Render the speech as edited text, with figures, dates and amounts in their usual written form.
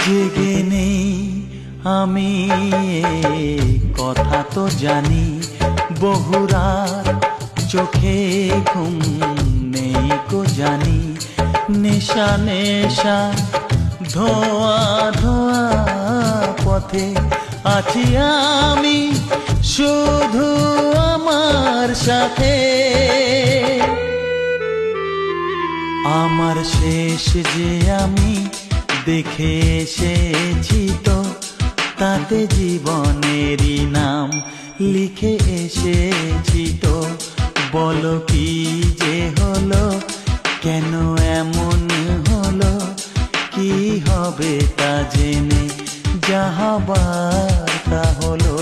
জেগে নেই আমি, কথা তো জানি, বহুরাত চোখে ঘুম নেই গো জানি। নেশা নেশা ধোয়া ধোয়া পথে আছি আমি, শুধু আমার সাথে। আমার শেষ যে আমি দেখে এসেছি তো, তাতে জীবনেরই নাম লিখে এসেছি তো। বলো কি যে হলো, কেন এমন হলো, কি হবে তা জেনে যা হবার তা হলো।